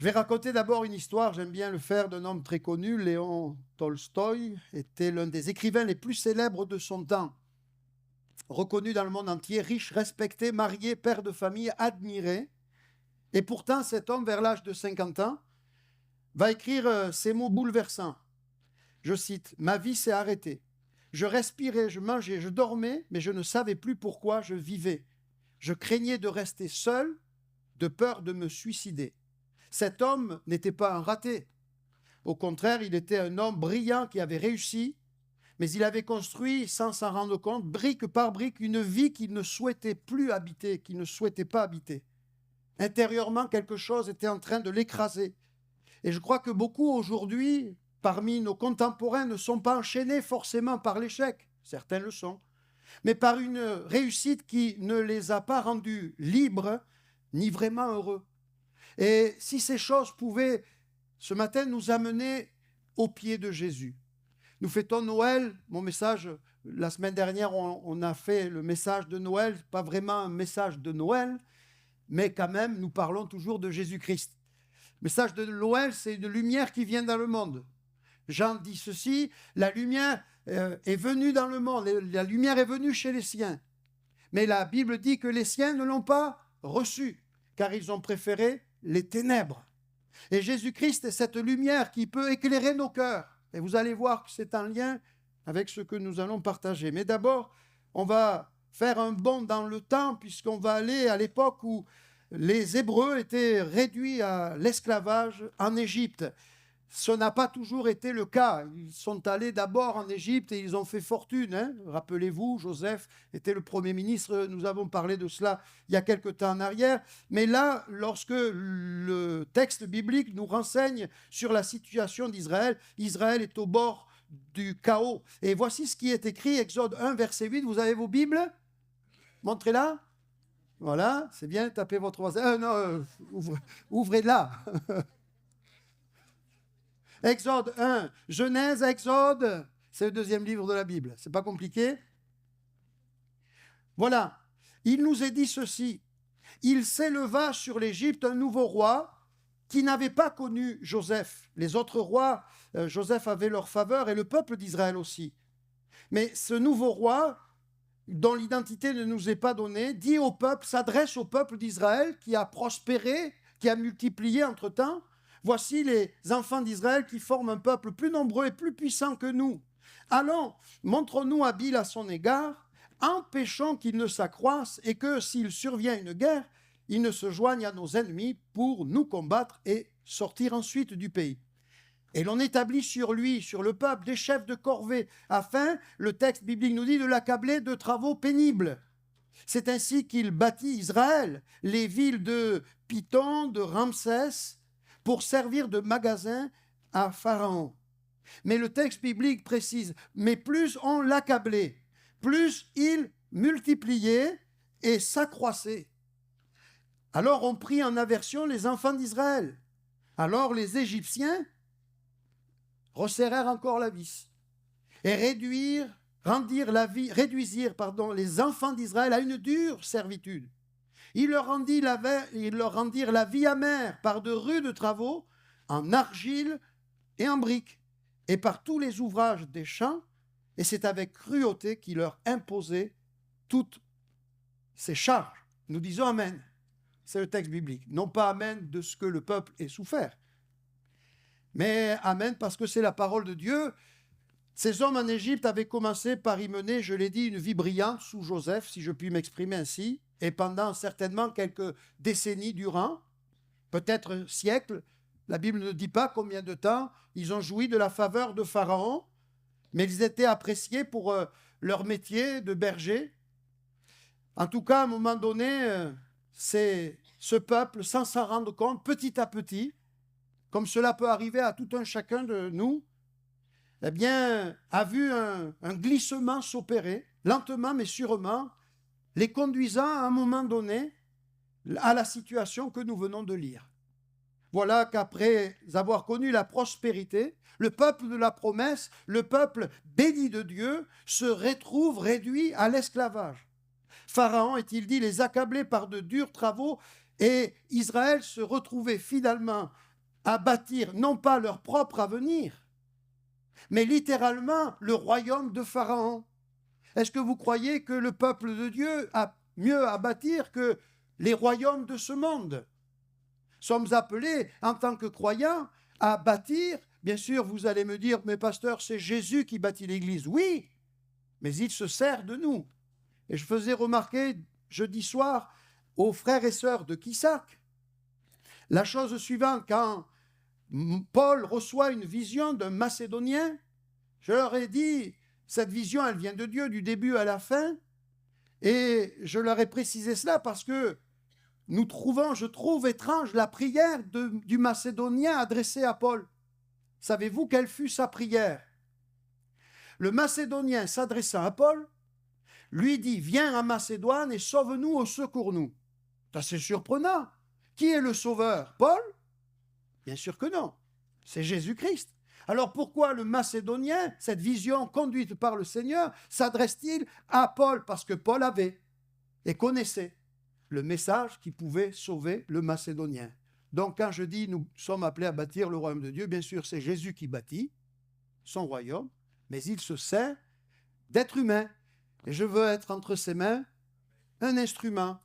Je vais raconter d'abord une histoire, j'aime bien le faire, d'un homme très connu. Léon Tolstoï était l'un des écrivains les plus célèbres de son temps. Reconnu dans le monde entier, riche, respecté, marié, père de famille, admiré. Et pourtant, cet homme, vers l'âge de 50 ans, va écrire ces mots bouleversants. Je cite, « Ma vie s'est arrêtée. Je respirais, je mangeais, je dormais, mais je ne savais plus pourquoi je vivais. Je craignais de rester seul, de peur de me suicider. » Cet homme n'était pas un raté. Au contraire, il était un homme brillant qui avait réussi, mais il avait construit, sans s'en rendre compte, brique par brique, une vie qu'il ne souhaitait plus habiter, qu'il ne souhaitait pas habiter. Intérieurement, quelque chose était en train de l'écraser. Et je crois que beaucoup aujourd'hui, parmi nos contemporains, ne sont pas enchaînés forcément par l'échec. Certains le sont. Mais par une réussite qui ne les a pas rendus libres, ni vraiment heureux. Et si ces choses pouvaient, ce matin, nous amener au pied de Jésus. Nous fêtons Noël. Mon message, la semaine dernière, on a fait le message de Noël. Pas vraiment un message de Noël, mais quand même, nous parlons toujours de Jésus-Christ. Le message de Noël, c'est une lumière qui vient dans le monde. Jean dit ceci, la lumière est venue dans le monde, la lumière est venue chez les siens. Mais la Bible dit que les siens ne l'ont pas reçue, car ils ont préféré les ténèbres. Et Jésus-Christ est cette lumière qui peut éclairer nos cœurs. Et vous allez voir que c'est en lien avec ce que nous allons partager. Mais d'abord, on va faire un bond dans le temps, puisqu'on va aller à l'époque où les Hébreux étaient réduits à l'esclavage en Égypte. Ce n'a pas toujours été le cas. Ils sont allés d'abord en Égypte et ils ont fait fortune. Rappelez-vous, Joseph était le Premier ministre. Nous avons parlé de cela il y a quelque temps en arrière. Mais là, lorsque le texte biblique nous renseigne sur la situation d'Israël, Israël est au bord du chaos. Et voici ce qui est écrit, Exode 1, verset 8. Vous avez vos Bibles? Montrez-la. Voilà, c'est bien, tapez votre voisin. Ouvrez-la. Exode 1, Genèse, Exode, c'est le deuxième livre de la Bible. C'est pas compliqué. Voilà, il nous est dit ceci. Il s'éleva sur l'Égypte un nouveau roi qui n'avait pas connu Joseph. Les autres rois, Joseph avait leur faveur et le peuple d'Israël aussi. Mais ce nouveau roi, dont l'identité ne nous est pas donnée, dit au peuple, s'adresse au peuple d'Israël qui a prospéré, qui a multiplié entre-temps. Voici les enfants d'Israël qui forment un peuple plus nombreux et plus puissant que nous. Allons, montrons-nous habiles à son égard, empêchons qu'il ne s'accroisse et que, s'il survient une guerre, il ne se joigne à nos ennemis pour nous combattre et sortir ensuite du pays. Et l'on établit sur lui, sur le peuple, des chefs de corvée, afin, le texte biblique nous dit, de l'accabler de travaux pénibles. C'est ainsi qu'il bâtit Israël, les villes de Python, de Ramsès, pour servir de magasin à Pharaon. Mais le texte biblique précise, mais plus on l'accablait, plus il multipliait et s'accroissait. Alors on prit en aversion les enfants d'Israël. Alors les Égyptiens resserrèrent encore la vis et réduisirent les enfants d'Israël à une dure servitude. Ils leur rendirent la vie amère par de rudes travaux, en argile et en briques, et par tous les ouvrages des champs, et c'est avec cruauté qu'ils leur imposaient toutes ces charges. Nous disons Amen. C'est le texte biblique. Non pas Amen de ce que le peuple ait souffert, mais Amen parce que c'est la parole de Dieu. Ces hommes en Égypte avaient commencé par y mener, je l'ai dit, une vie brillante sous Joseph, si je puis m'exprimer ainsi, et pendant certainement quelques décennies durant, peut-être siècles, la Bible ne dit pas combien de temps, ils ont joui de la faveur de Pharaon, mais ils étaient appréciés pour leur métier de berger. En tout cas, à un moment donné, c'est ce peuple, sans s'en rendre compte, petit à petit, comme cela peut arriver à tout un chacun de nous, eh bien, a vu un glissement s'opérer, lentement mais sûrement, les conduisant à un moment donné à la situation que nous venons de lire. Voilà qu'après avoir connu la prospérité, le peuple de la promesse, le peuple béni de Dieu, se retrouve réduit à l'esclavage. Pharaon, est-il dit, les accablait par de durs travaux et Israël se retrouvait finalement à bâtir non pas leur propre avenir, mais littéralement le royaume de Pharaon. Est-ce que vous croyez que le peuple de Dieu a mieux à bâtir que les royaumes de ce monde? Sommes appelés, en tant que croyants, à bâtir. Bien sûr, vous allez me dire, mais pasteur, c'est Jésus qui bâtit l'Église. Oui, mais il se sert de nous. Et je faisais remarquer jeudi soir aux frères et sœurs de Kissac la chose suivante. Quand Paul reçoit une vision d'un Macédonien, je leur ai dit, cette vision, elle vient de Dieu du début à la fin. Et je leur ai précisé cela parce que je trouve étrange la prière du Macédonien adressée à Paul. Savez-vous quelle fut sa prière? Le Macédonien s'adressant à Paul, lui dit, viens à Macédoine et sauve-nous ou secours-nous. C'est assez surprenant. Qui est le sauveur? Paul? Bien sûr que non. C'est Jésus-Christ. Alors pourquoi le Macédonien, cette vision conduite par le Seigneur, s'adresse-t-il à Paul? Parce que Paul avait et connaissait le message qui pouvait sauver le Macédonien. Donc quand je dis nous sommes appelés à bâtir le royaume de Dieu, bien sûr c'est Jésus qui bâtit son royaume, mais il se sert d'être humain. Et je veux être entre ses mains un instrument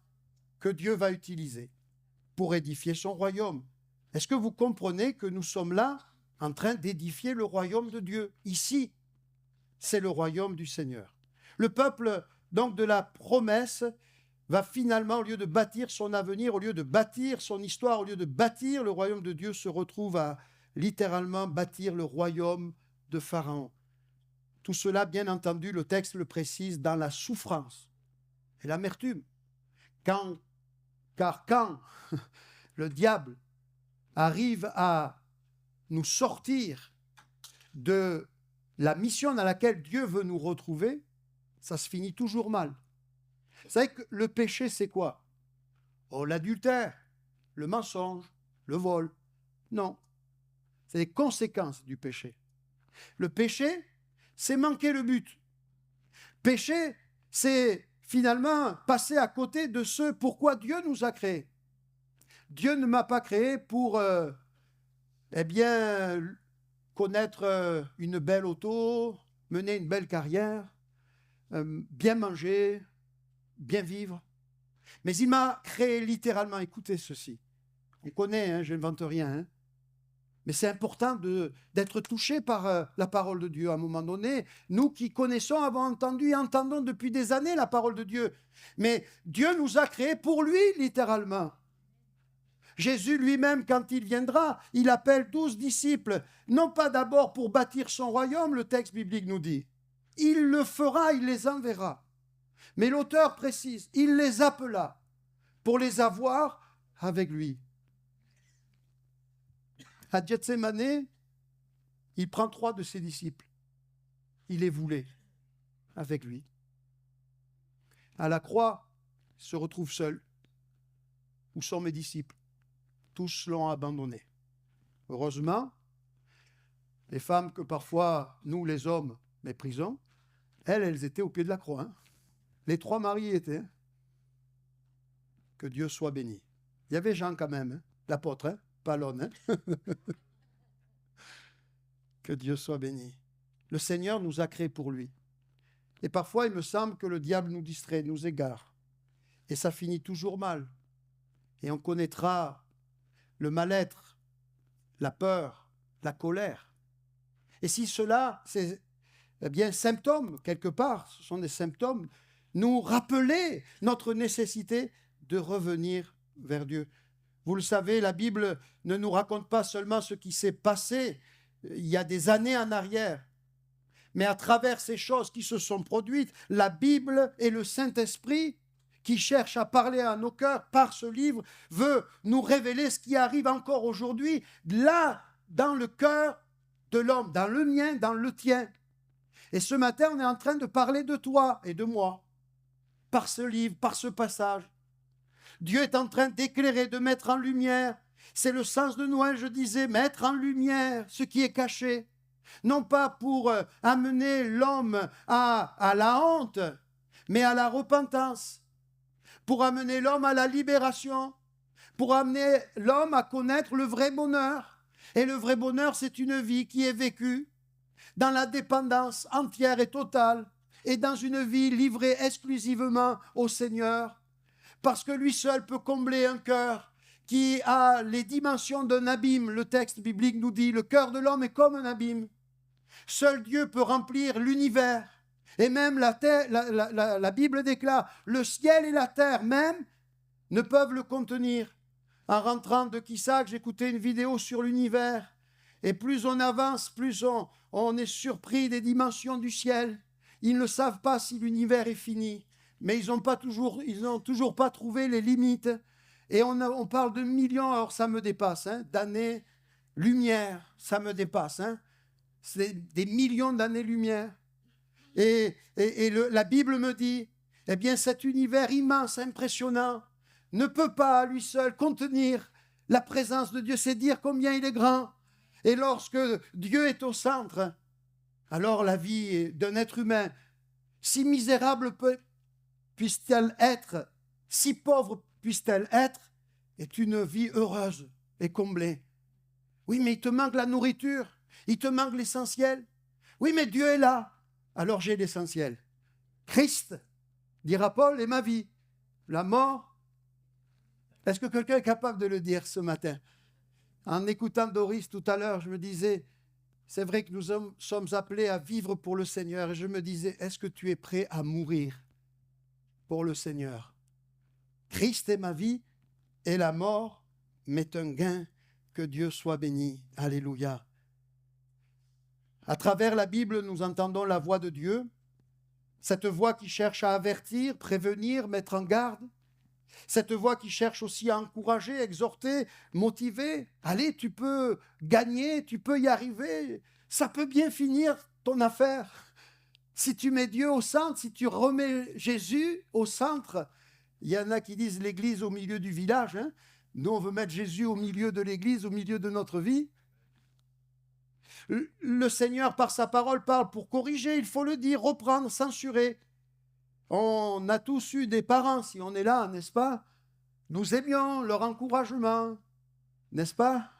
que Dieu va utiliser pour édifier son royaume. Est-ce que vous comprenez que nous sommes là en train d'édifier le royaume de Dieu? Ici, c'est le royaume du Seigneur. Le peuple, donc, de la promesse va finalement, au lieu de bâtir son avenir, au lieu de bâtir son histoire, au lieu de bâtir le royaume de Dieu, se retrouve à littéralement bâtir le royaume de Pharaon. Tout cela, bien entendu, le texte le précise, dans la souffrance et l'amertume. Car quand le diable arrive à nous sortir de la mission dans laquelle Dieu veut nous retrouver, ça se finit toujours mal. Vous savez que le péché, c'est quoi? Oh, l'adultère, le mensonge, le vol. Non, c'est les conséquences du péché. Le péché, c'est manquer le but. Péché, c'est finalement passer à côté de ce pourquoi Dieu nous a créés. Dieu ne m'a pas créé pour, connaître une belle auto, mener une belle carrière, bien manger, bien vivre. Mais il m'a créé littéralement, écoutez ceci. On connaît, hein, je n'invente rien, hein. Mais c'est important d'être touché par la parole de Dieu à un moment donné. Nous qui connaissons, avons entendu et entendons depuis des années la parole de Dieu. Mais Dieu nous a créés pour lui, littéralement. Jésus lui-même, quand il viendra, il appelle 12 disciples, non pas d'abord pour bâtir son royaume, le texte biblique nous dit. Il le fera, il les enverra. Mais l'auteur précise, il les appela pour les avoir avec lui. À Gethsémane, il prend 3 de ses disciples. Il les voulait avec lui. À la croix, il se retrouve seul. Où sont mes disciples? Tous l'ont abandonné. Heureusement, les femmes que parfois nous, les hommes, méprisons, elles étaient au pied de la croix. Hein. Les 3 maris étaient. Hein. Que Dieu soit béni. Il y avait Jean quand même, hein, l'apôtre, hein, pas l'homme. Hein. Que Dieu soit béni. Le Seigneur nous a créés pour lui. Et parfois, il me semble que le diable nous distrait, nous égare. Et ça finit toujours mal. Et on connaîtra le mal-être, la peur, la colère. Et si cela, c'est bien symptômes, quelque part, ce sont des symptômes, nous rappeler notre nécessité de revenir vers Dieu. Vous le savez, la Bible ne nous raconte pas seulement ce qui s'est passé il y a des années en arrière, mais à travers ces choses qui se sont produites, la Bible et le Saint-Esprit qui cherche à parler à nos cœurs par ce livre veut nous révéler ce qui arrive encore aujourd'hui, là, dans le cœur de l'homme, dans le mien, dans le tien. Et ce matin, on est en train de parler de toi et de moi, par ce livre, par ce passage. Dieu est en train d'éclairer, de mettre en lumière. C'est le sens de Noël, je disais, mettre en lumière ce qui est caché. Non pas pour amener l'homme à la honte, mais à la repentance. Pour amener l'homme à la libération. Pour amener l'homme à connaître le vrai bonheur. Et le vrai bonheur, c'est une vie qui est vécue dans la dépendance entière et totale et dans une vie livrée exclusivement au Seigneur, parce que lui seul peut combler un cœur qui a les dimensions d'un abîme. Le texte biblique nous dit, le cœur de l'homme est comme un abîme. Seul Dieu peut remplir l'univers. Et même la, terre, la Bible déclare, le ciel et la terre même ne peuvent le contenir. En rentrant de Kissac, j'écoutais une vidéo sur l'univers. Et plus on avance, plus on est surpris des dimensions du ciel. Ils ne savent pas si l'univers est fini. Mais ils n'ont toujours pas trouvé les limites. Et on parle de millions, alors ça me dépasse, d'années-lumière, ça me dépasse. C'est des millions d'années-lumière. Et la Bible me dit, eh bien cet univers immense, impressionnant, ne peut pas à lui seul contenir la présence de Dieu. C'est dire combien il est grand. Et lorsque Dieu est au centre, alors la vie d'un être humain, si misérable puisse-t-elle être, si pauvre puisse-t-elle être, est une vie heureuse et comblée. Oui, mais il te manque la nourriture, il te manque l'essentiel. Oui, mais Dieu est là, alors j'ai l'essentiel. Christ, dira Paul, est ma vie. La mort, est-ce que quelqu'un est capable de le dire ce matin? En écoutant Doris tout à l'heure, je me disais, c'est vrai que nous sommes appelés à vivre pour le Seigneur. Et je me disais, est-ce que tu es prêt à mourir pour le Seigneur? Christ est ma vie et la mort m'est un gain. Que Dieu soit béni. Alléluia. À travers la Bible, nous entendons la voix de Dieu, cette voix qui cherche à avertir, prévenir, mettre en garde, cette voix qui cherche aussi à encourager, exhorter, motiver. Allez, tu peux gagner, tu peux y arriver, ça peut bien finir ton affaire. Si tu mets Dieu au centre, si tu remets Jésus au centre, il y en a qui disent l'église au milieu du village. Nous, on veut mettre Jésus au milieu de l'église, au milieu de notre vie. Le Seigneur, par sa parole, parle pour corriger, il faut le dire, reprendre, censurer. On a tous eu des parents, si on est là, n'est-ce pas? Nous aimions leur encouragement, n'est-ce pas?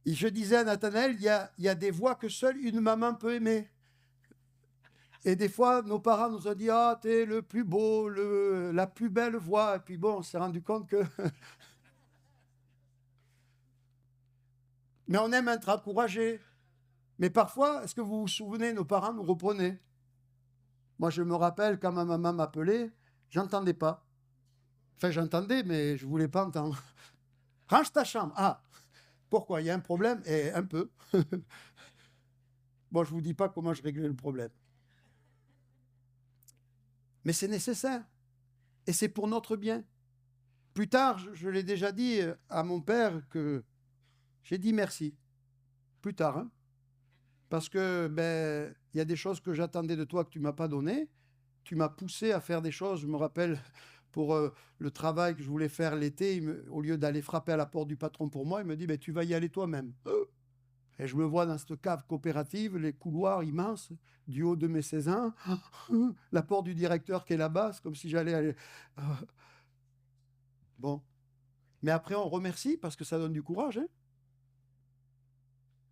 Et je disais à Nathanaël, il y a des voix que seule une maman peut aimer. Et des fois, nos parents nous ont dit, ah, t'es le plus beau, la plus belle voix. Et puis bon, on s'est rendu compte que... Mais on aime être encouragé. Mais parfois, est-ce que vous vous souvenez, nos parents nous reprenaient? Moi, je me rappelle, quand ma maman m'appelait, j'entendais pas. Enfin, j'entendais, mais je voulais pas entendre. Range ta chambre. Ah, pourquoi? Il y a un problème? Et un peu. Bon, je vous dis pas comment je réglais le problème. Mais c'est nécessaire. Et c'est pour notre bien. Plus tard, je l'ai déjà dit à mon père que j'ai dit merci. Plus tard, parce que il y a des choses que j'attendais de toi que tu m'as pas donné. Tu m'as poussé à faire des choses. Je me rappelle pour le travail que je voulais faire l'été, au lieu d'aller frapper à la porte du patron pour moi, il me dit tu vas y aller toi-même. Et je me vois dans cette cave coopérative, les couloirs immenses, du haut de mes 16 ans, la porte du directeur qui est là-bas, c'est comme si j'allais aller... Bon. Mais après, on remercie parce que ça donne du courage.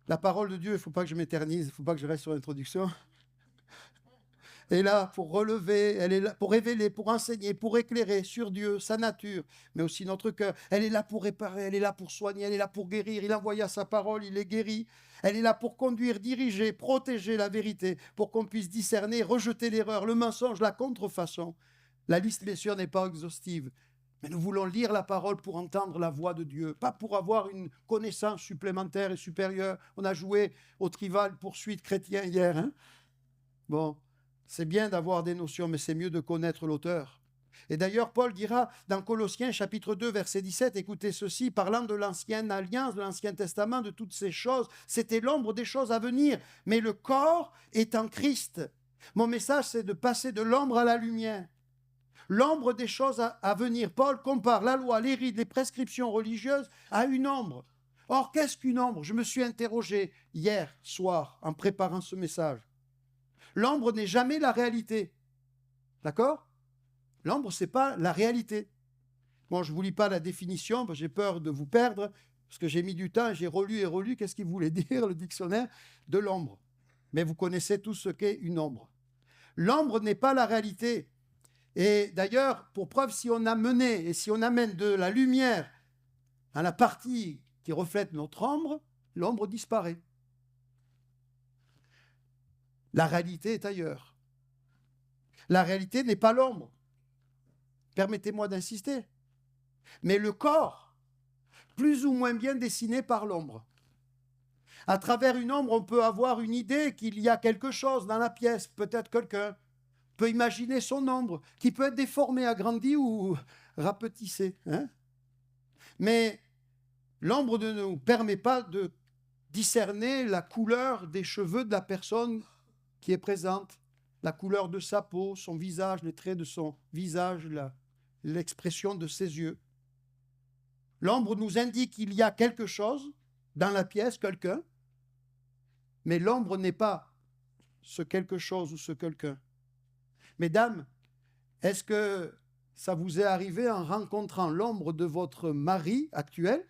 La parole de Dieu, il ne faut pas que je m'éternise, il ne faut pas que je reste sur l'introduction. Elle est là pour relever, elle est là pour révéler, pour enseigner, pour éclairer sur Dieu, sa nature, mais aussi notre cœur. Elle est là pour réparer, elle est là pour soigner, elle est là pour guérir. Il envoya sa parole, il est guéri. Elle est là pour conduire, diriger, protéger la vérité, pour qu'on puisse discerner, rejeter l'erreur, le mensonge, la contrefaçon. La liste, bien sûr, n'est pas exhaustive. Mais nous voulons lire la parole pour entendre la voix de Dieu, pas pour avoir une connaissance supplémentaire et supérieure. On a joué au Trivial Poursuite chrétien hier. Bon, c'est bien d'avoir des notions, mais c'est mieux de connaître l'auteur. Et d'ailleurs, Paul dira dans Colossiens chapitre 2, verset 17, écoutez ceci, parlant de l'ancienne alliance, de l'Ancien Testament, de toutes ces choses, c'était l'ombre des choses à venir, mais le corps est en Christ. Mon message, c'est de passer de l'ombre à la lumière. L'ombre des choses à venir. Paul compare la loi, les rites, les prescriptions religieuses à une ombre. Or, qu'est-ce qu'une ombre? Je me suis interrogé hier soir en préparant ce message. L'ombre n'est jamais la réalité. D'accord? L'ombre, ce n'est pas la réalité. Bon, je ne vous lis pas la définition, parce que j'ai peur de vous perdre. parce que j'ai mis du temps, j'ai relu et relu, qu'est-ce qu'il voulait dire le dictionnaire de l'ombre. Mais vous connaissez tous ce qu'est une ombre. L'ombre n'est pas la réalité. Et d'ailleurs, pour preuve, si on amène de la lumière à la partie qui reflète notre ombre, l'ombre disparaît. La réalité est ailleurs. La réalité n'est pas l'ombre. Permettez-moi d'insister. Mais le corps, plus ou moins bien dessiné par l'ombre. À travers une ombre, on peut avoir une idée qu'il y a quelque chose dans la pièce, peut-être quelqu'un peut imaginer son ombre, qui peut être déformé, agrandi ou rapetissé. Mais l'ombre ne nous permet pas de discerner la couleur des cheveux de la personne qui est présente, la couleur de sa peau, son visage, les traits de son visage, l'expression de ses yeux. L'ombre nous indique qu'il y a quelque chose dans la pièce, quelqu'un, mais l'ombre n'est pas ce quelque chose ou ce quelqu'un. Mesdames, est-ce que ça vous est arrivé en rencontrant l'ombre de votre mari actuel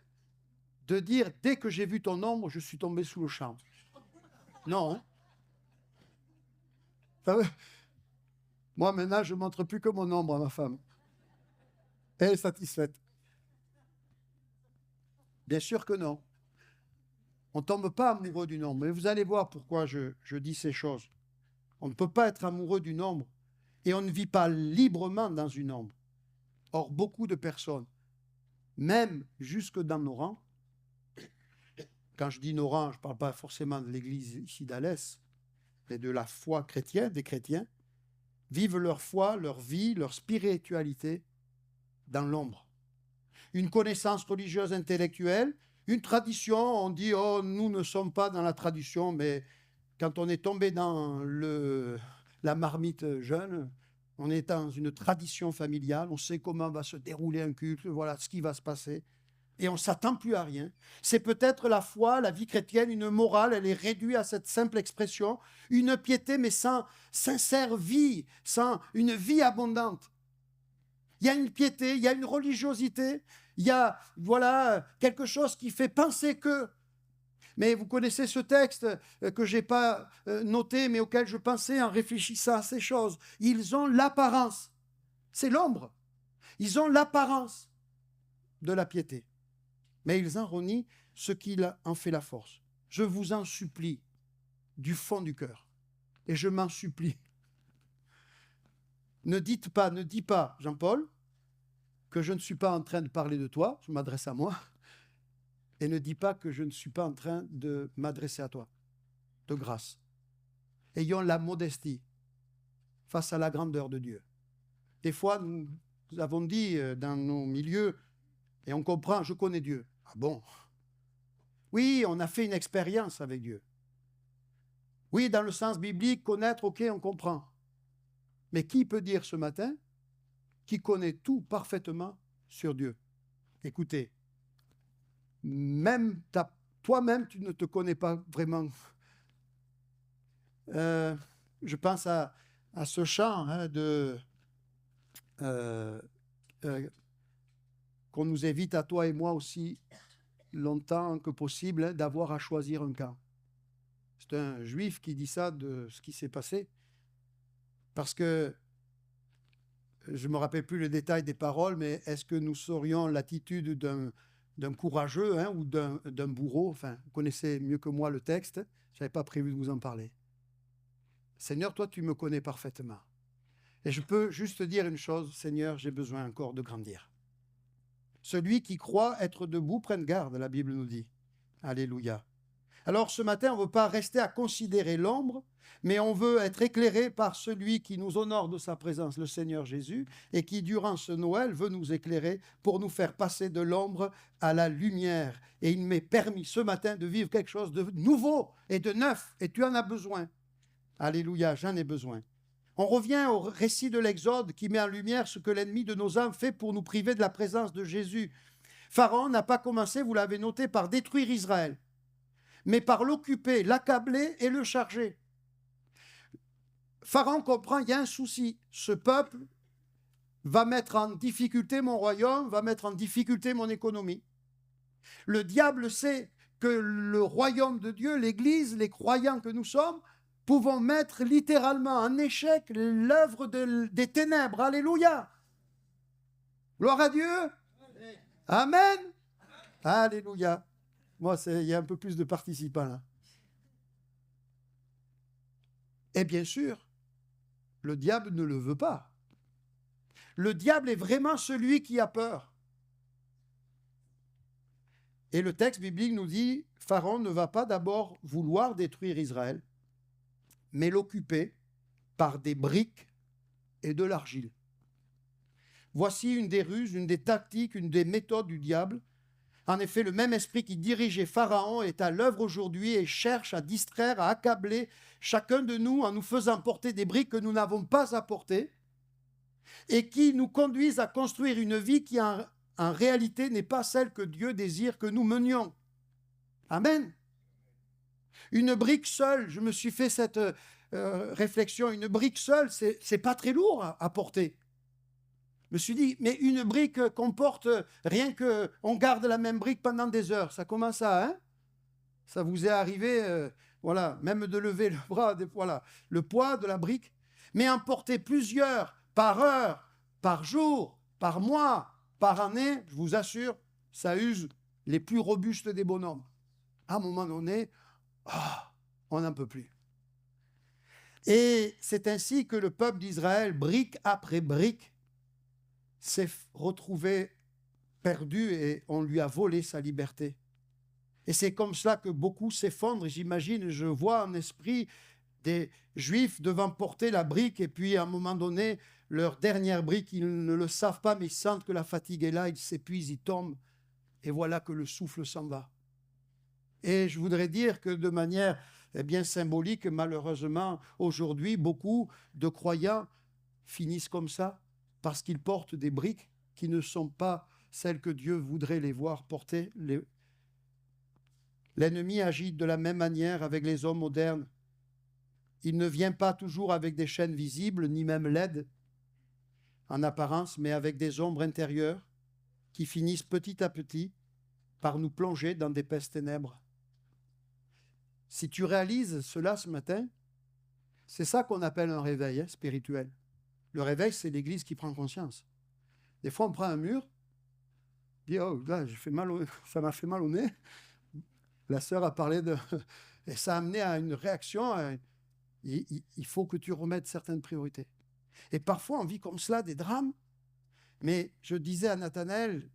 de dire « dès que j'ai vu ton ombre, je suis tombé sous le charme » ? Non, hein? Enfin, moi, maintenant, je ne montre plus que mon ombre à ma femme. Elle est satisfaite. Bien sûr que non. On ne tombe pas amoureux d'une ombre. Mais vous allez voir pourquoi je dis ces choses. On ne peut pas être amoureux d'une ombre et on ne vit pas librement dans une ombre. Or, beaucoup de personnes, même jusque dans nos rangs, quand je dis nos rangs, je ne parle pas forcément de l'église ici d'Alès, mais de la foi chrétienne, des chrétiens, vivent leur foi, leur vie, leur spiritualité dans l'ombre. Une connaissance religieuse intellectuelle, une tradition, on dit « oh, nous ne sommes pas dans la tradition », mais quand on est tombé dans la marmite jeune, on est dans une tradition familiale, on sait comment va se dérouler un culte, voilà ce qui va se passer, et on ne s'attend plus à rien. C'est peut-être la foi, la vie chrétienne, une morale, elle est réduite à cette simple expression, une piété mais sans sincère vie, sans une vie abondante. Il y a une piété, il y a une religiosité, il y a quelque chose qui fait penser que. Mais vous connaissez ce texte que je n'ai pas noté, mais auquel je pensais en réfléchissant à ces choses. Ils ont l'apparence, c'est l'ombre, ils ont l'apparence de la piété, mais ils en renient ce qui en fait la force. Je vous en supplie, du fond du cœur, et je m'en supplie. Ne dis pas, Jean-Paul, que je ne suis pas en train de parler de toi, je m'adresse à moi, et ne dis pas que je ne suis pas en train de m'adresser à toi, de grâce. Ayons la modestie face à la grandeur de Dieu. Des fois, nous avons dit dans nos milieux, et on comprend, je connais Dieu. Ah bon? Oui, on a fait une expérience avec Dieu. Oui, dans le sens biblique, connaître, ok, on comprend. Mais qui peut dire ce matin qui connaît tout parfaitement sur Dieu? Écoutez, même toi-même, tu ne te connais pas vraiment. Je pense à ce chant qu'on nous évite à toi et moi aussi longtemps que possible d'avoir à choisir un camp. C'est un juif qui dit ça de ce qui s'est passé. Parce que je ne me rappelle plus le détail des paroles, mais est-ce que nous serions l'attitude d'un courageux ou d'un bourreau? Enfin, vous connaissez mieux que moi le texte, je n'avais pas prévu de vous en parler. Seigneur, toi, tu me connais parfaitement. Et je peux juste te dire une chose, Seigneur, j'ai besoin encore de grandir. Celui qui croit être debout, prenne garde, la Bible nous dit. Alléluia. Alors ce matin, on ne veut pas rester à considérer l'ombre, mais on veut être éclairé par celui qui nous honore de sa présence, le Seigneur Jésus, et qui, durant ce Noël, veut nous éclairer pour nous faire passer de l'ombre à la lumière. Et il m'est permis ce matin de vivre quelque chose de nouveau et de neuf, et tu en as besoin. Alléluia, j'en ai besoin. On revient au récit de l'Exode qui met en lumière ce que l'ennemi de nos âmes fait pour nous priver de la présence de Jésus. Pharaon n'a pas commencé, vous l'avez noté, par détruire Israël, mais par l'occuper, l'accabler et le charger. Pharaon comprend, il y a un souci. Ce peuple va mettre en difficulté mon royaume, va mettre en difficulté mon économie. Le diable sait que le royaume de Dieu, l'Église, les croyants que nous sommes, pouvons mettre littéralement en échec l'œuvre des ténèbres. Alléluia. Gloire à Dieu. Amen. Alléluia. Moi, il y a un peu plus de participants là. Et bien sûr, le diable ne le veut pas. Le diable est vraiment celui qui a peur. Et le texte biblique nous dit, Pharaon ne va pas d'abord vouloir détruire Israël, mais l'occuper par des briques et de l'argile. Voici une des ruses, une des tactiques, une des méthodes du diable. En effet, le même esprit qui dirigeait Pharaon est à l'œuvre aujourd'hui et cherche à distraire, à accabler chacun de nous en nous faisant porter des briques que nous n'avons pas à porter et qui nous conduisent à construire une vie qui en réalité n'est pas celle que Dieu désire que nous menions. Amen. Une brique seule, je me suis fait cette réflexion, une brique seule, c'est pas très lourd à porter. Je me suis dit, mais une brique qu'on porte, rien qu'on garde la même brique pendant des heures, ça commence à, hein? Ça vous est arrivé, voilà, même de lever le bras, voilà, le poids de la brique, mais en porter plusieurs par heure, par jour, par mois, par année, je vous assure, ça use les plus robustes des bonhommes. À un moment donné, on n'en peut plus. Et c'est ainsi que le peuple d'Israël, brique après brique, s'est retrouvé perdu et on lui a volé sa liberté. Et c'est comme cela que beaucoup s'effondrent. J'imagine, je vois en esprit des Juifs devant porter la brique et puis à un moment donné, leur dernière brique, ils ne le savent pas, mais ils sentent que la fatigue est là, ils s'épuisent, ils tombent et voilà que le souffle s'en va. Et je voudrais dire que de manière bien symbolique, malheureusement, aujourd'hui, beaucoup de croyants finissent comme ça parce qu'ils portent des briques qui ne sont pas celles que Dieu voudrait les voir porter. L'ennemi agit de la même manière avec les hommes modernes. Il ne vient pas toujours avec des chaînes visibles, ni même laides en apparence, mais avec des ombres intérieures qui finissent petit à petit par nous plonger dans d'épaisses ténèbres. Si tu réalises cela ce matin, c'est ça qu'on appelle un réveil spirituel. Le réveil, c'est l'Église qui prend conscience. Des fois, on prend un mur, on dit « Oh, là, ça m'a fait mal au nez. » La sœur a parlé de... Et ça a amené à une réaction. Il faut que tu remettes certaines priorités. Et parfois, on vit comme cela des drames. Mais je disais à Nathanaël,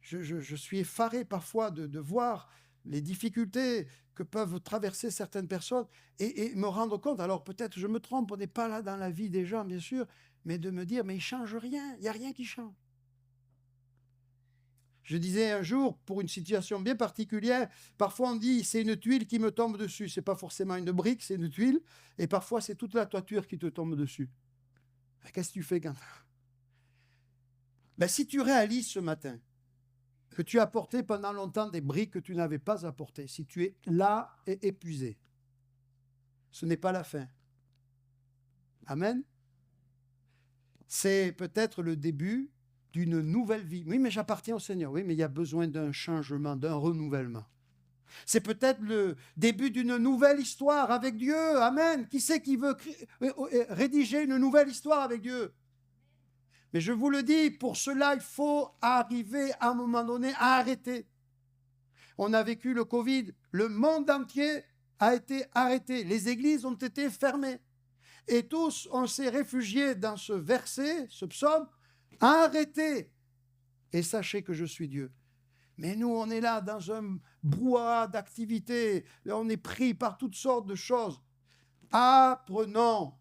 je suis effaré parfois de voir les difficultés que peuvent traverser certaines personnes et me rendre compte, alors peut-être je me trompe, on n'est pas là dans la vie des gens, bien sûr, mais de me dire, mais il ne change rien, il n'y a rien qui change. Je disais un jour, pour une situation bien particulière, parfois on dit, c'est une tuile qui me tombe dessus. Ce n'est pas forcément une brique, c'est une tuile. Et parfois, c'est toute la toiture qui te tombe dessus. Qu'est-ce que tu fais quand... Si tu réalises ce matin que tu as porté pendant longtemps des briques que tu n'avais pas à porter, si tu es là et épuisé, ce n'est pas la fin. Amen. C'est peut-être le début d'une nouvelle vie. Oui, mais j'appartiens au Seigneur. Oui, mais il y a besoin d'un changement, d'un renouvellement. C'est peut-être le début d'une nouvelle histoire avec Dieu. Amen. Qui c'est qui veut rédiger une nouvelle histoire avec Dieu? Mais je vous le dis, pour cela, il faut arriver à un moment donné à arrêter. On a vécu le Covid. Le monde entier a été arrêté. Les églises ont été fermées. Et tous, on s'est réfugiés dans ce verset, ce psaume. Arrêtez et sachez que je suis Dieu. Mais nous, on est là dans un brouhaha d'activités. On est pris par toutes sortes de choses. Apprenons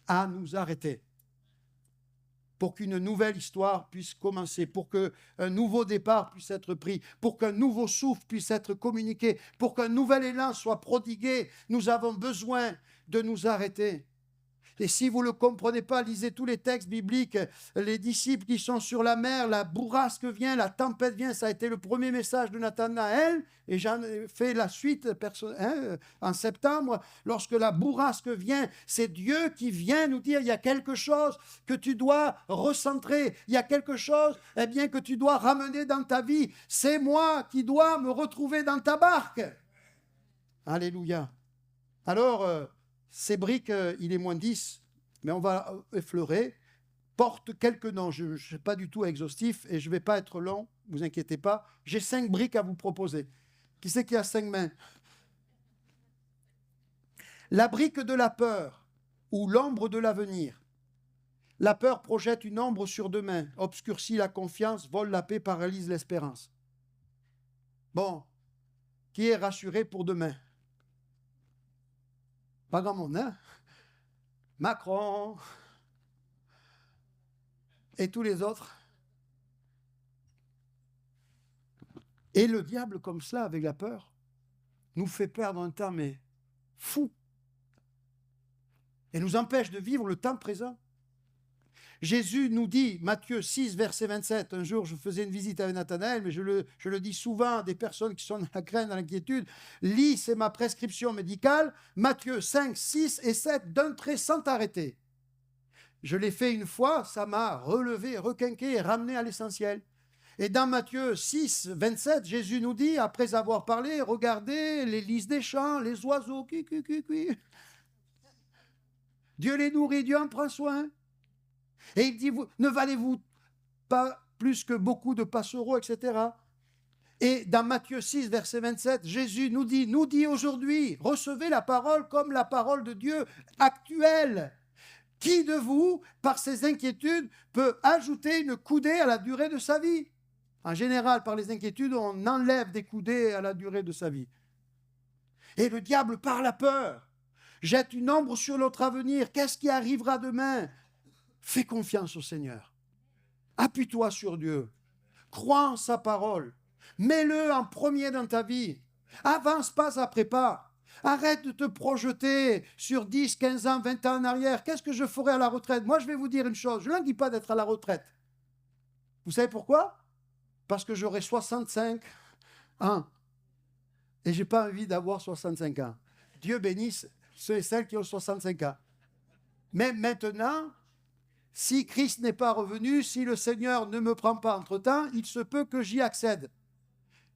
à nous arrêter pour qu'une nouvelle histoire puisse commencer, pour qu'un nouveau départ puisse être pris, pour qu'un nouveau souffle puisse être communiqué, pour qu'un nouvel élan soit prodigué. Nous avons besoin de nous arrêter. Et si vous ne le comprenez pas, lisez tous les textes bibliques. Les disciples qui sont sur la mer, la bourrasque vient, la tempête vient. Ça a été le premier message de Nathanaël. Et j'en ai fait la suite en septembre. Lorsque la bourrasque vient, c'est Dieu qui vient nous dire, il y a quelque chose que tu dois recentrer. Il y a quelque chose que tu dois ramener dans ta vie. C'est moi qui dois me retrouver dans ta barque. Alléluia. Alors, ces briques, il est -10, mais on va effleurer. Porte quelques noms. Je ne suis pas du tout exhaustif et je ne vais pas être long, ne vous inquiétez pas. J'ai 5 briques à vous proposer. Qui c'est qui a 5 mains? La brique de la peur ou l'ombre de l'avenir. La peur projette une ombre sur demain, obscurcit la confiance, vole la paix, paralyse l'espérance. Bon, qui est rassuré pour demain? Pas grand monde, hein? Macron et tous les autres. Et le diable, comme cela, avec la peur, nous fait perdre un temps, mais fou. Et nous empêche de vivre le temps présent. Jésus nous dit, Matthieu 6, verset 27, un jour je faisais une visite avec Nathanaël, mais je le dis souvent à des personnes qui sont dans la crainte, dans l'inquiétude, lis, c'est ma prescription médicale, Matthieu 5, 6 et 7, d'un trait sans t'arrêter. Je l'ai fait une fois, ça m'a relevé, requinqué et ramené à l'essentiel. Et dans Matthieu 6, 27, Jésus nous dit, après avoir parlé, regardez les lys des champs, les oiseaux, Dieu les nourrit, Dieu en prend soin. Et il dit, ne valez-vous pas plus que beaucoup de passereaux, etc. Et dans Matthieu 6, verset 27, Jésus nous dit aujourd'hui, recevez la parole comme la parole de Dieu actuelle. Qui de vous, par ses inquiétudes, peut ajouter une coudée à la durée de sa vie? En général, par les inquiétudes, on enlève des coudées à la durée de sa vie. Et le diable, par la peur, jette une ombre sur notre avenir. Qu'est-ce qui arrivera demain? Fais confiance au Seigneur. Appuie-toi sur Dieu. Crois en sa parole. Mets-le en premier dans ta vie. Avance pas après pas. Arrête de te projeter sur 10, 15 ans, 20 ans en arrière. Qu'est-ce que je ferai à la retraite? Moi, je vais vous dire une chose. Je ne dis pas d'être à la retraite. Vous savez pourquoi? Parce que j'aurai 65 ans. Et je n'ai pas envie d'avoir 65 ans. Dieu bénisse ceux et celles qui ont 65 ans. Mais maintenant, si Christ n'est pas revenu, si le Seigneur ne me prend pas entre-temps, il se peut que j'y accède.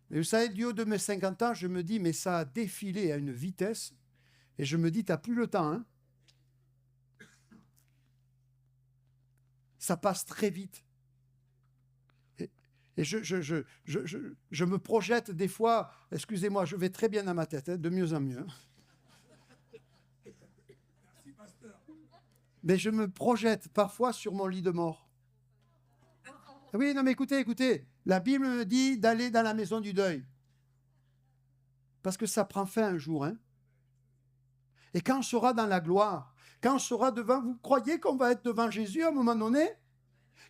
Mais vous savez, du haut de mes 50 ans, je me dis, mais ça a défilé à une vitesse. Et je me dis, tu n'as plus le temps. Hein? Ça passe très vite. Et je me projette des fois, excusez-moi, je vais très bien dans ma tête, hein, de mieux en mieux. Mais je me projette parfois sur mon lit de mort. Oui, non mais écoutez, la Bible me dit d'aller dans la maison du deuil. Parce que ça prend fin un jour. Hein. Et quand on sera dans la gloire, quand on sera devant, vous croyez qu'on va être devant Jésus à un moment donné?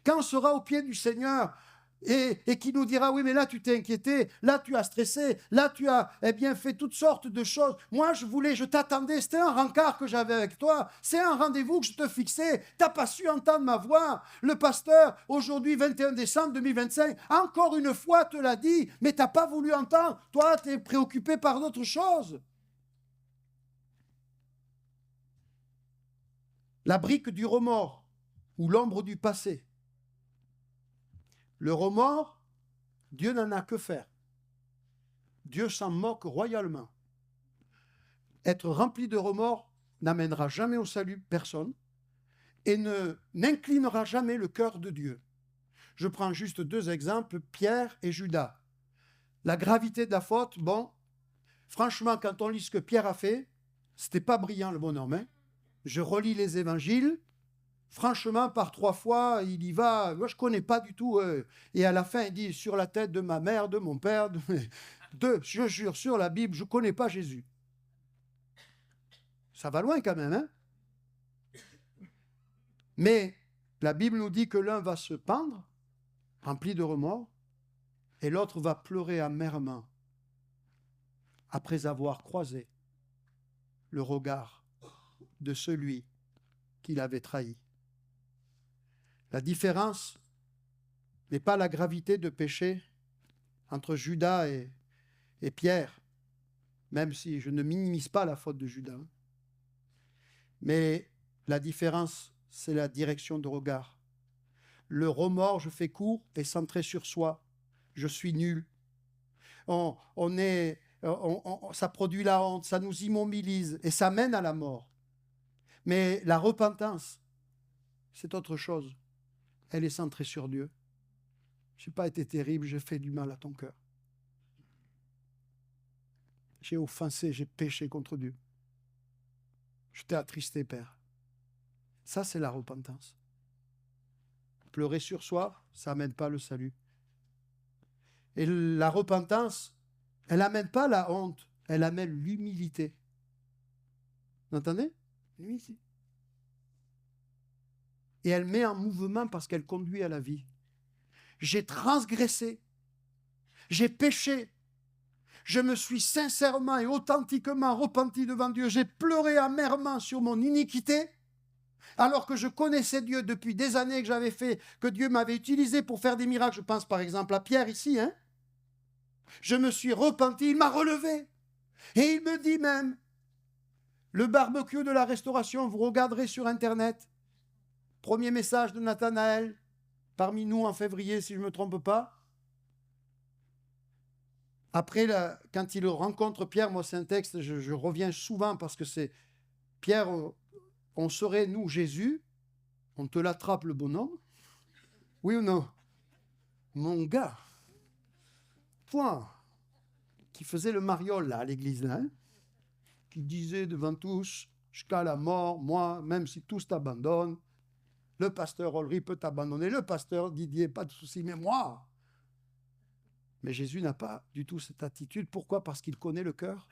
Quand on sera au pied du Seigneur, et qui nous dira, oui, mais là, tu t'es inquiété, là, tu as stressé, là, tu as fait toutes sortes de choses. Moi, je t'attendais, c'était un rencard que j'avais avec toi, c'est un rendez-vous que je te fixais, tu n'as pas su entendre ma voix. Le pasteur, aujourd'hui, 21 décembre 2025, encore une fois te l'a dit, mais tu n'as pas voulu entendre. Toi, tu es préoccupé par d'autres choses. La brique du remords ou l'ombre du passé. Le remords, Dieu n'en a que faire. Dieu s'en moque royalement. Être rempli de remords n'amènera jamais au salut personne et n'inclinera jamais le cœur de Dieu. Je prends juste 2 exemples, Pierre et Judas. La gravité de la faute, bon, franchement, quand on lit ce que Pierre a fait, c'était pas brillant le bonhomme. Hein. Je relis les évangiles. Franchement, par 3 fois, il y va. Moi, je ne connais pas du tout. Et à la fin, il dit, sur la tête de ma mère, de mon père, je jure, sur la Bible, je ne connais pas Jésus. Ça va loin quand même. Hein? Mais la Bible nous dit que l'un va se pendre, rempli de remords, et l'autre va pleurer amèrement, après avoir croisé le regard de celui qu'il avait trahi. La différence n'est pas la gravité de péché entre Judas et Pierre, même si je ne minimise pas la faute de Judas. Mais la différence, c'est la direction de regard. Le remords, je fais court, est centré sur soi. Je suis nul. Ça produit la honte, ça nous immobilise et ça mène à la mort. Mais la repentance, c'est autre chose. Elle est centrée sur Dieu. Je n'ai pas été terrible, j'ai fait du mal à ton cœur. J'ai offensé, j'ai péché contre Dieu. Je t'ai attristé, Père. Ça, c'est la repentance. Pleurer sur soi, ça n'amène pas le salut. Et la repentance, elle n'amène pas la honte, elle amène l'humilité. Vous entendez? L'humilité. Et elle met en mouvement parce qu'elle conduit à la vie. J'ai transgressé, j'ai péché, je me suis sincèrement et authentiquement repenti devant Dieu, j'ai pleuré amèrement sur mon iniquité, alors que je connaissais Dieu depuis des années, que Dieu m'avait utilisé pour faire des miracles. Je pense par exemple à Pierre ici, hein. Je me suis repenti, il m'a relevé. Et il me dit même, le barbecue de la restauration, vous regarderez sur Internet, premier message de Nathanaël, parmi nous en février, si je ne me trompe pas. Après, quand il rencontre Pierre, moi c'est un texte, je reviens souvent parce que c'est Pierre, on serait, nous, Jésus, on te l'attrape le bonhomme. Oui ou non? Mon gars, point, qui faisait le mariole là, à l'église, là, hein, qui disait devant tous, jusqu'à la mort, moi, même si tous t'abandonnent, le pasteur Olry peut t'abandonner, le pasteur Didier, pas de souci, mais moi. Mais Jésus n'a pas du tout cette attitude. Pourquoi? Parce qu'il connaît le cœur.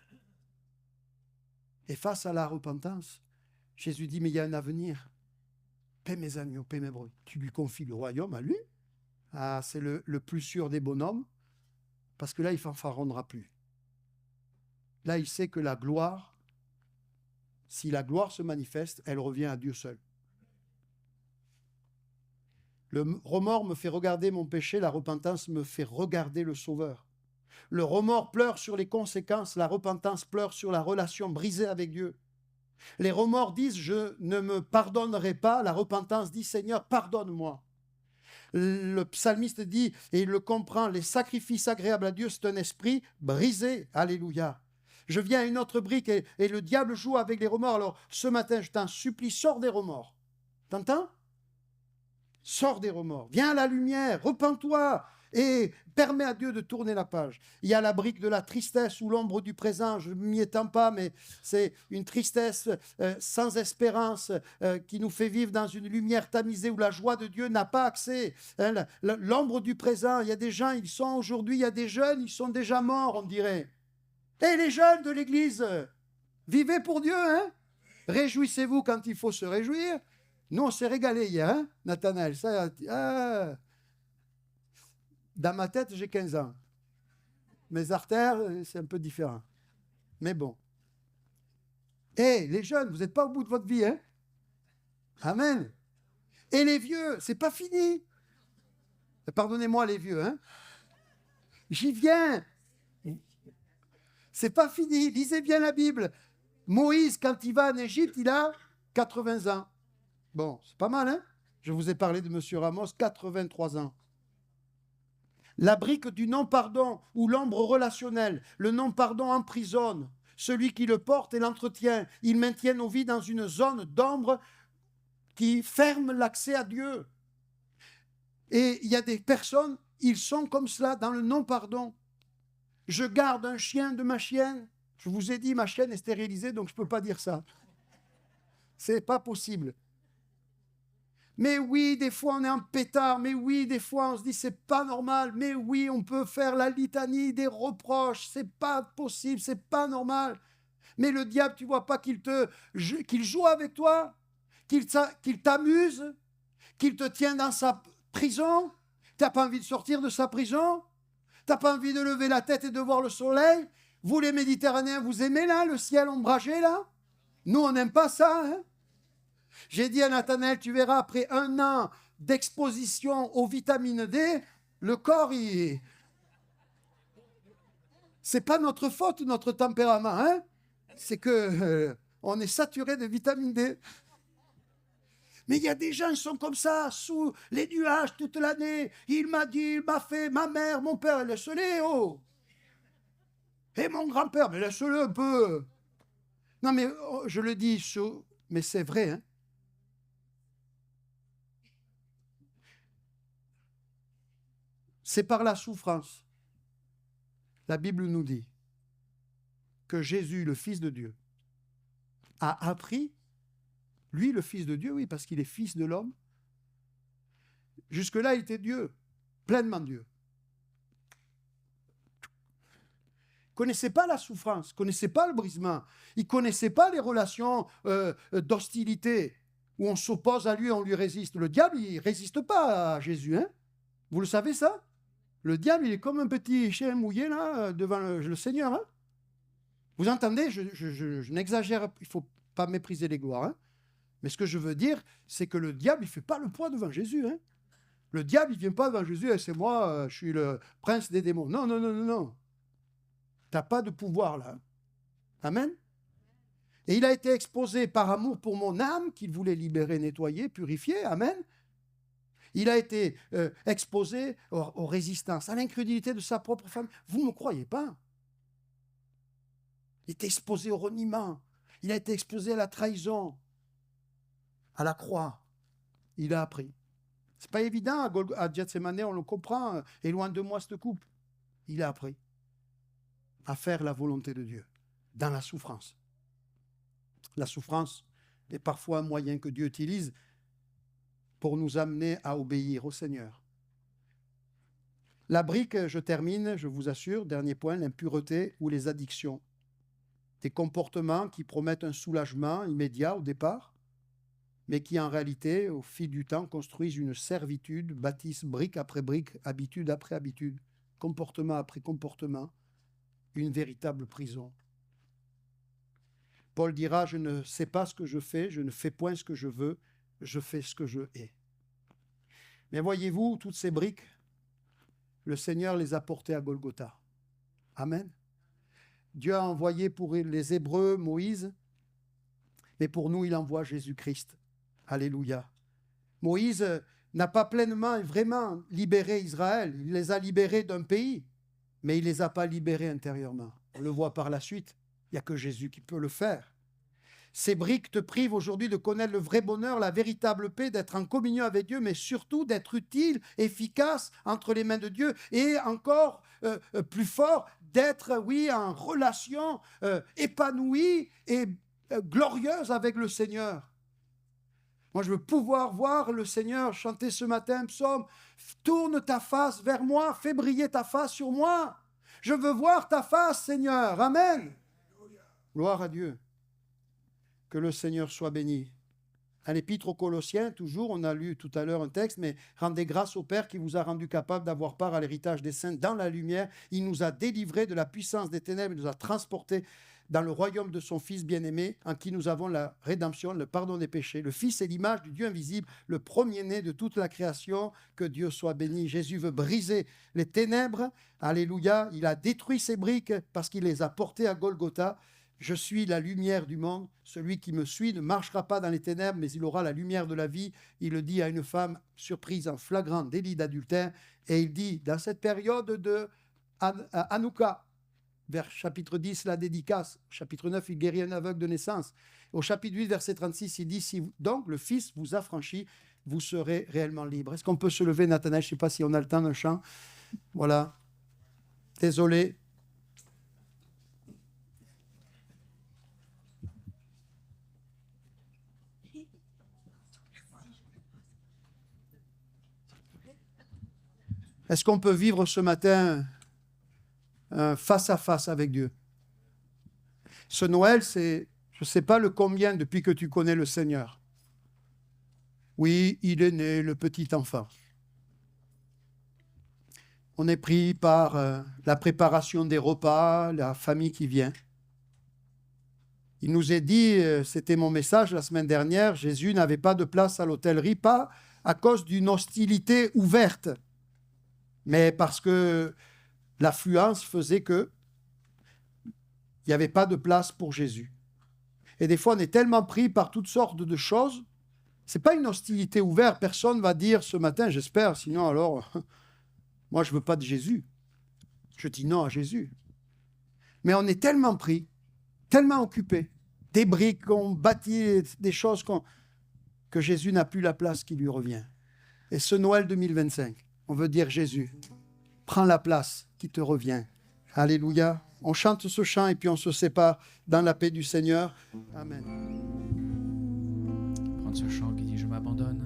Et face à la repentance, Jésus dit, mais il y a un avenir. Paie mes agneaux, paie mes brebis. Tu lui confies le royaume à lui. Ah, c'est le plus sûr des bonhommes, parce que là, il ne fanfaronnera plus. Là, il sait que la gloire, si la gloire se manifeste, elle revient à Dieu seul. Le remords me fait regarder mon péché, la repentance me fait regarder le Sauveur. Le remords pleure sur les conséquences, la repentance pleure sur la relation brisée avec Dieu. Les remords disent « je ne me pardonnerai pas », la repentance dit « Seigneur, pardonne-moi ». Le psalmiste dit, et il le comprend, les sacrifices agréables à Dieu, c'est un esprit brisé. Alléluia. Je viens à une autre brique et le diable joue avec les remords. Alors ce matin, je t'en supplie, sors des remords. T'entends? Sors des remords, viens à la lumière, repens-toi et permets à Dieu de tourner la page. Il y a la brique de la tristesse ou l'ombre du présent, je ne m'y étends pas, mais c'est une tristesse sans espérance qui nous fait vivre dans une lumière tamisée où la joie de Dieu n'a pas accès. Hein, l'ombre du présent, il y a des gens, ils sont aujourd'hui, il y a des jeunes, ils sont déjà morts, on dirait. Et les jeunes de l'Église, vivez pour Dieu, hein? Réjouissez-vous quand il faut se réjouir. Nous, on s'est régalé hier, hein, Nathanaël. Dans ma tête, j'ai 15 ans. Mes artères, c'est un peu différent. Mais bon. Les jeunes, vous n'êtes pas au bout de votre vie, hein? Amen. Et les vieux, c'est pas fini. Pardonnez-moi les vieux, hein? J'y viens. C'est pas fini. Lisez bien la Bible. Moïse, quand il va en Égypte, il a 80 ans. Bon, c'est pas mal, hein? Je vous ai parlé de M. Ramos, 83 ans. La brique du non-pardon ou l'ombre relationnelle, le non-pardon emprisonne celui qui le porte et l'entretient. Il maintient nos vies dans une zone d'ombre qui ferme l'accès à Dieu. Et il y a des personnes, ils sont comme cela, dans le non-pardon. Je garde un chien de ma chienne. Je vous ai dit, ma chienne est stérilisée, donc je ne peux pas dire ça. C'est pas possible. Mais oui, des fois on est en pétard, mais oui, des fois on se dit c'est pas normal, mais oui, on peut faire la litanie des reproches, c'est pas possible, c'est pas normal. Mais le diable, tu vois pas qu'il joue avec toi, qu'il t'amuse, qu'il te tient dans sa prison. T'as pas envie de sortir de sa prison? T'as pas envie de lever la tête et de voir le soleil? Vous les Méditerranéens, vous aimez là, le ciel ombragé là? Nous on n'aime pas ça, hein? J'ai dit à Nathanaël, tu verras, après 1 an d'exposition aux vitamines D, le corps, c'est pas notre faute, notre tempérament, hein? C'est que on est saturé de vitamine D. Mais il y a des gens qui sont comme ça, sous les nuages toute l'année. Il m'a dit, il m'a fait, ma mère, mon père, laisse-les, oh. Et mon grand-père, mais laisse-le un peu. Non, mais oh, je le dis, mais c'est vrai, hein? C'est par la souffrance. La Bible nous dit que Jésus, le Fils de Dieu, a appris, lui, le Fils de Dieu, oui, parce qu'il est Fils de l'homme. Jusque-là, il était Dieu, pleinement Dieu. Il ne connaissait pas la souffrance, il ne connaissait pas le brisement, il ne connaissait pas les relations d'hostilité où on s'oppose à lui, on lui résiste. Le diable, il ne résiste pas à Jésus, hein? Vous le savez ça? Le diable, il est comme un petit chien mouillé là, devant le Seigneur. Hein? Vous entendez? Je n'exagère, il ne faut pas mépriser les gloires. Hein? Mais ce que je veux dire, c'est que le diable, il ne fait pas le poids devant Jésus. Hein? Le diable, il ne vient pas devant Jésus, c'est moi, je suis le prince des démons. Non, non, non, non, non. Tu n'as pas de pouvoir là. Amen. Et il a été exposé par amour pour mon âme, qu'il voulait libérer, nettoyer, purifier. Amen. Il a été exposé aux résistances, à l'incrédulité de sa propre femme. Vous ne me croyez pas? Il était exposé au reniement. Il a été exposé à la trahison, à la croix. Il a appris. Ce n'est pas évident, à Gethsemane, on le comprend. Et loin de moi cette coupe. Il a appris à faire la volonté de Dieu dans la souffrance. La souffrance est parfois un moyen que Dieu utilise pour nous amener à obéir au Seigneur. La brique, je termine, je vous assure, dernier point, l'impureté ou les addictions. Des comportements qui promettent un soulagement immédiat au départ, mais qui en réalité, au fil du temps, construisent une servitude, bâtissent brique après brique, habitude après habitude, comportement après comportement, une véritable prison. Paul dira, je ne sais pas ce que je fais, je ne fais point ce que je veux, je fais ce que je hais. Mais voyez-vous, toutes ces briques, le Seigneur les a portées à Golgotha. Amen. Dieu a envoyé pour les Hébreux Moïse, mais pour nous, il envoie Jésus-Christ. Alléluia. Moïse n'a pas pleinement et vraiment libéré Israël. Il les a libérés d'un pays, mais il ne les a pas libérés intérieurement. On le voit par la suite. Il n'y a que Jésus qui peut le faire. Ces briques te privent aujourd'hui de connaître le vrai bonheur, la véritable paix, d'être en communion avec Dieu, mais surtout d'être utile, efficace entre les mains de Dieu et encore plus fort, d'être, oui, en relation épanouie et glorieuse avec le Seigneur. Moi, je veux pouvoir voir le Seigneur chanter ce matin un psaume. Tourne ta face vers moi, fais briller ta face sur moi. Je veux voir ta face, Seigneur. Amen. Gloire à Dieu. Que le Seigneur soit béni. À l'Épître aux Colossiens, toujours, on a lu tout à l'heure un texte, mais rendez grâce au Père qui vous a rendu capable d'avoir part à l'héritage des saints dans la lumière. Il nous a délivrés de la puissance des ténèbres, il nous a transportés dans le royaume de son Fils bien-aimé, en qui nous avons la rédemption, le pardon des péchés. Le Fils est l'image du Dieu invisible, le premier-né de toute la création. Que Dieu soit béni. Jésus veut briser les ténèbres. Alléluia. Il a détruit ces briques parce qu'il les a portées à Golgotha. Je suis la lumière du monde. Celui qui me suit ne marchera pas dans les ténèbres, mais il aura la lumière de la vie. Il le dit à une femme surprise en flagrant délit d'adultère. Et il dit, dans cette période de Hanouka, vers chapitre 10, la dédicace. Chapitre 9, il guérit un aveugle de naissance. Au chapitre 8, verset 36, il dit, si donc le Fils vous affranchit, vous serez réellement libre. Est-ce qu'on peut se lever, Nathanaël? Je ne sais pas si on a le temps d'un chant. Voilà. Désolé. Est-ce qu'on peut vivre ce matin face à face avec Dieu? Ce Noël, c'est, je ne sais pas le combien depuis que tu connais le Seigneur. Oui, il est né, le petit enfant. On est pris par la préparation des repas, la famille qui vient. Il nous est dit, c'était mon message la semaine dernière, Jésus n'avait pas de place à l'hôtellerie, pas à cause d'une hostilité ouverte, mais parce que l'affluence faisait que il n'y avait pas de place pour Jésus. Et des fois, on est tellement pris par toutes sortes de choses. Ce n'est pas une hostilité ouverte. Personne ne va dire ce matin, j'espère, sinon alors, moi je ne veux pas de Jésus. Je dis non à Jésus. Mais on est tellement pris, tellement occupé, des briques qu'on bâtit, des choses que Jésus n'a plus la place qui lui revient. Et ce Noël 2025, on veut dire Jésus, prends la place qui te revient. Alléluia. On chante ce chant et puis on se sépare dans la paix du Seigneur. Amen. Prendre ce chant qui dit « Je m'abandonne ».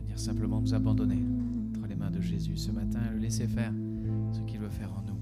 Venir simplement nous abandonner entre les mains de Jésus ce matin et le laisser faire ce qu'il veut faire en nous.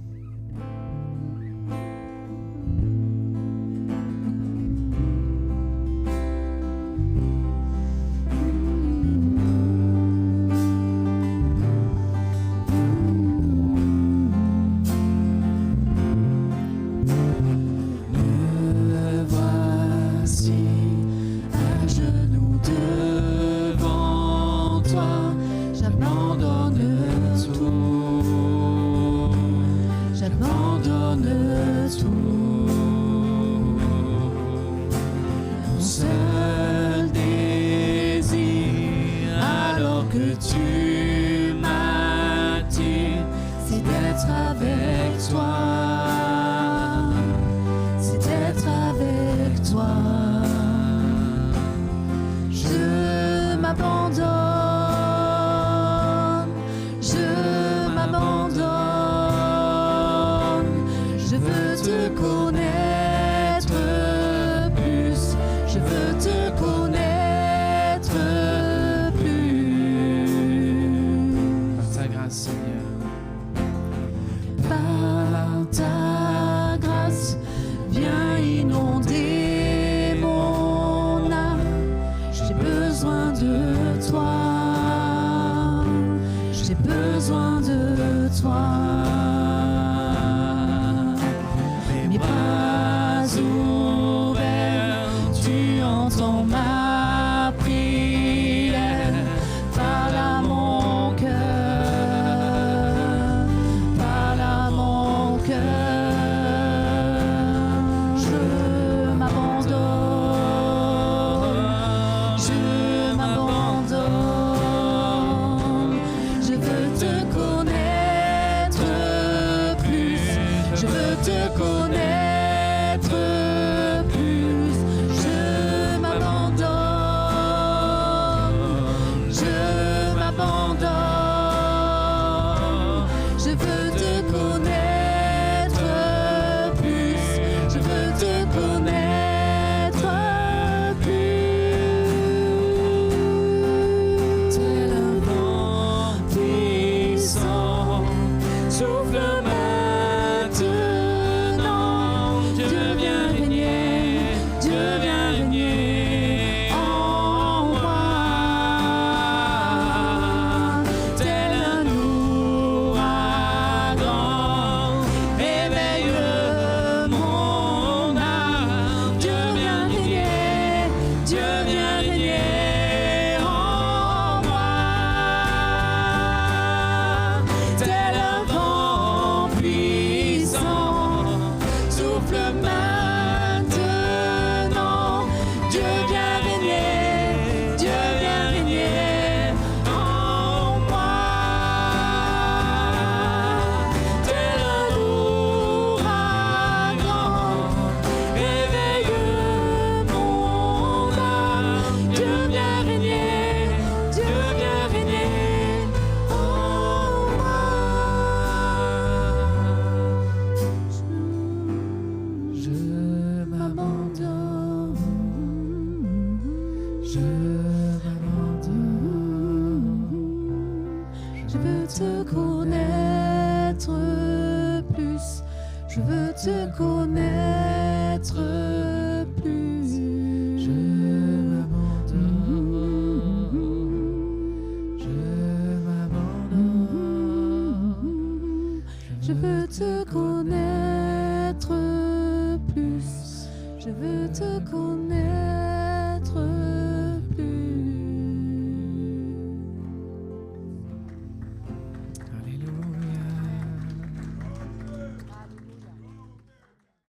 veux te connaître.